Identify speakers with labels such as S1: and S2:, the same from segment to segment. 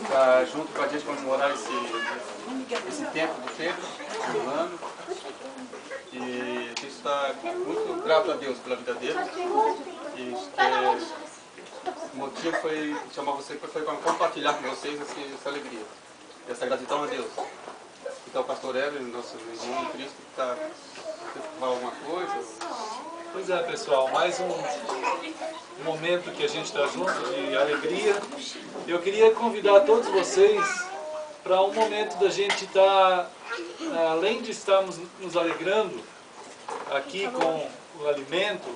S1: Está junto com a gente comemorar esse tempo do Pedro, do ano. E a gente está muito grato a Deus pela vida dele. E o motivo foi chamar você foi para compartilhar com vocês essa alegria, essa gratidão a Deus. Então o pastor Hélio, nosso irmão de Cristo, está falar alguma coisa?
S2: Pois é, pessoal, mais um momento que a gente está junto de alegria. Eu queria convidar todos vocês para um momento da gente estar, além de estarmos nos alegrando aqui com o alimento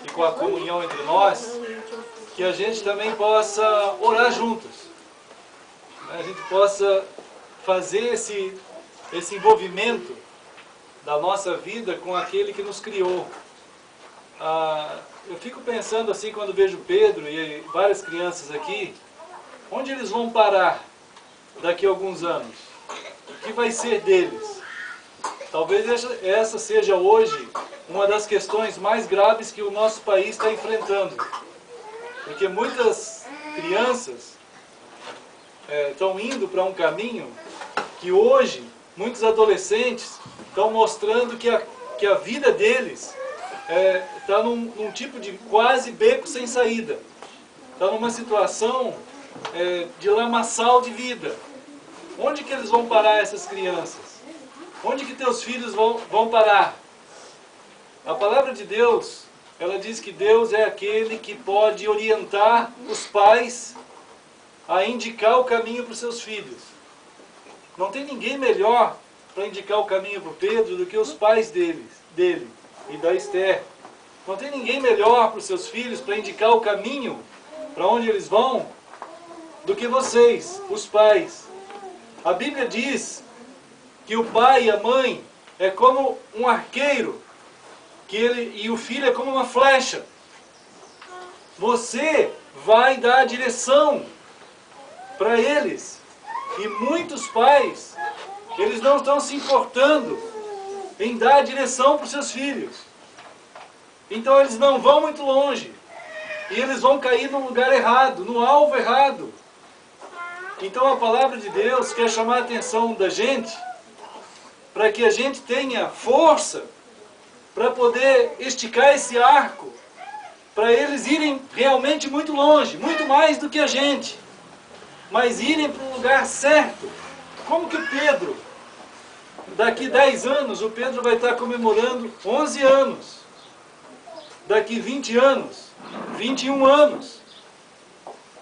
S2: e com a comunhão entre nós, que a gente também possa orar juntos. A gente possa fazer esse envolvimento da nossa vida com aquele que nos criou. Eu fico pensando assim, quando vejo Pedro e várias crianças aqui, onde eles vão parar daqui a alguns anos? O que vai ser deles? Talvez essa seja hoje uma das questões mais graves que o nosso país está enfrentando. Porque muitas crianças estão indo para um caminho que hoje muitos adolescentes estão mostrando que a vida deles está num tipo de quase beco sem saída. Está numa situação de lamaçal de vida. Onde que eles vão parar, essas crianças? Onde que teus filhos vão parar? A palavra de Deus, ela diz que Deus é aquele que pode orientar os pais a indicar o caminho para os seus filhos. Não tem ninguém melhor para indicar o caminho para o Pedro do que os pais dele e da Esther. Não tem ninguém melhor para os seus filhos para indicar o caminho para onde eles vão do que vocês, os pais. A Bíblia diz que o pai e a mãe é como um arqueiro, e o filho é como uma flecha. Você vai dar a direção para eles. E muitos pais, eles não estão se importando em dar a direção para os seus filhos. Então eles não vão muito longe. E eles vão cair no lugar errado, no alvo errado. Então a palavra de Deus quer chamar a atenção da gente, para que a gente tenha força para poder esticar esse arco, para eles irem realmente muito longe, muito mais do que a gente, mas irem para o lugar certo. Como que o Pedro, daqui 10 anos, o Pedro vai estar comemorando 11 anos, daqui 20 anos, 21 anos,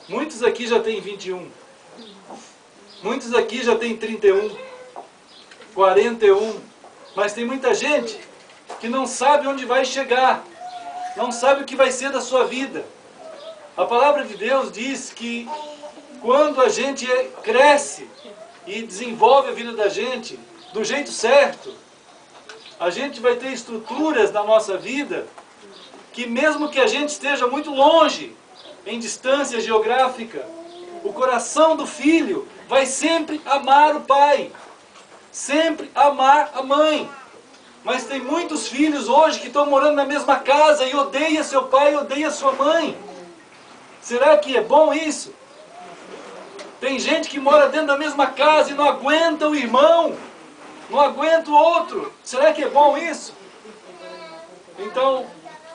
S2: muitos aqui já têm 21, muitos aqui já têm 31, 41, mas tem muita gente que não sabe onde vai chegar, não sabe o que vai ser da sua vida. A palavra de Deus diz que quando a gente cresce e desenvolve a vida da gente do jeito certo, a gente vai ter estruturas na nossa vida que, mesmo que a gente esteja muito longe, em distância geográfica, o coração do filho vai sempre amar o pai, sempre amar a mãe. Mas tem muitos filhos hoje que estão morando na mesma casa e odeia seu pai, odeia sua mãe. Será que é bom isso? Tem gente que mora dentro da mesma casa e não aguenta o irmão, não aguenta o outro. Será que é bom isso? Então,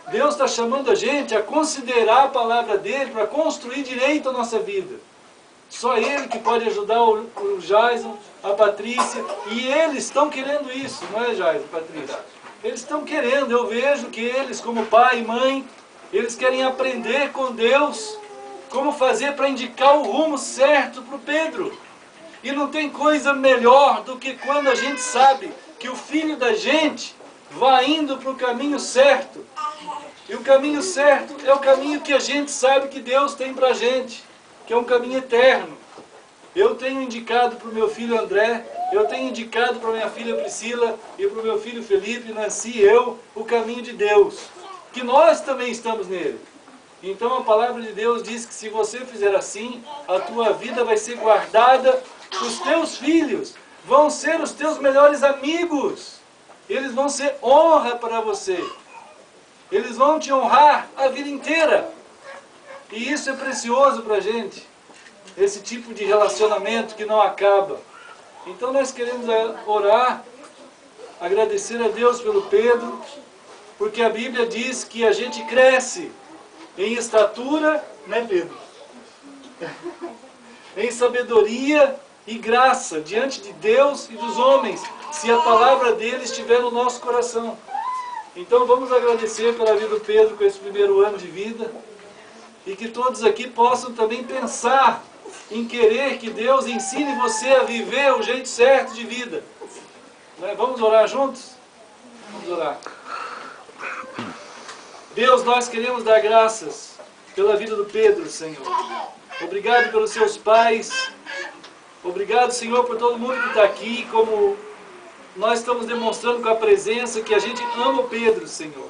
S2: Deus está chamando a gente a considerar a palavra dele para construir direito a nossa vida. Só Ele que pode ajudar o Jason, a Patrícia, e eles estão querendo isso, não é, Jason, Patrícia? Eles estão querendo, eu vejo que eles, como pai e mãe, eles querem aprender com Deus como fazer para indicar o rumo certo para o Pedro. E não tem coisa melhor do que quando a gente sabe que o filho da gente vai indo para o caminho certo. E o caminho certo é o caminho que a gente sabe que Deus tem para a gente, que é um caminho eterno. Eu tenho indicado para o meu filho André, eu tenho indicado para minha filha Priscila e para o meu filho Felipe, Nancy e eu, o caminho de Deus, que nós também estamos nele. Então a palavra de Deus diz que se você fizer assim, a tua vida vai ser guardada, os teus filhos vão ser os teus melhores amigos, eles vão ser honra para você, eles vão te honrar a vida inteira. E isso é precioso para a gente. esse tipo de relacionamento que não acaba. Então nós queremos orar, agradecer a Deus pelo Pedro, porque a Bíblia diz que a gente cresce em estatura, né, Pedro? Em sabedoria e graça diante de Deus e dos homens, se a palavra dele estiver no nosso coração. Então vamos agradecer pela vida do Pedro com esse primeiro ano de vida, e que todos aqui possam também pensar em querer que Deus ensine você a viver o jeito certo de vida. Vamos orar juntos? Vamos orar. Deus, nós queremos dar graças pela vida do Pedro, Senhor. Obrigado pelos seus pais. Obrigado, Senhor, por todo mundo que está aqui, como nós estamos demonstrando com a presença que a gente ama o Pedro, Senhor.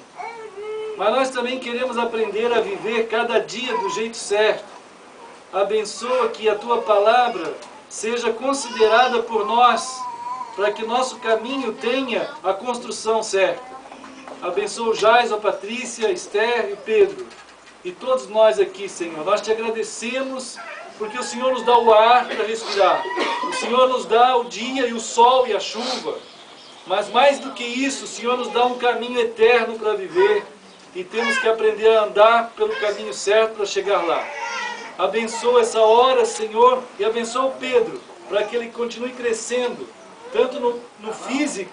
S2: Mas nós também queremos aprender a viver cada dia do jeito certo. Abençoa que a Tua palavra seja considerada por nós, para que nosso caminho tenha a construção certa. Abençoa o Jais, a Patrícia, a Esther e Pedro. E todos nós aqui, Senhor. Nós Te agradecemos porque o Senhor nos dá o ar para respirar. O Senhor nos dá o dia e o sol e a chuva. Mas mais do que isso, o Senhor nos dá um caminho eterno para viver. E temos que aprender a andar pelo caminho certo para chegar lá. Abençoa essa hora, Senhor, e abençoa o Pedro, para que ele continue crescendo, tanto no físico,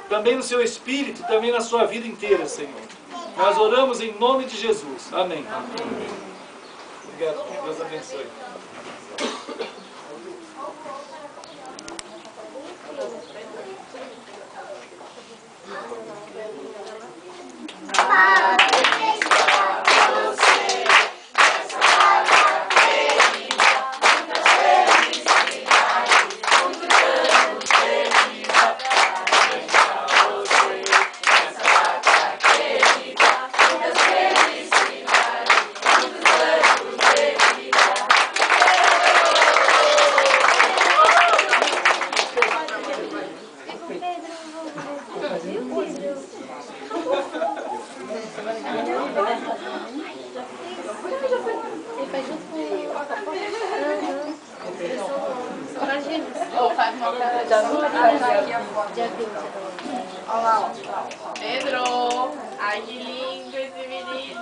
S2: também no seu espírito, também na sua vida inteira, Senhor. Nós oramos em nome de Jesus. Amém. Amém. Obrigado. Deus abençoe.
S3: Pedro, ai que lindo esse menino.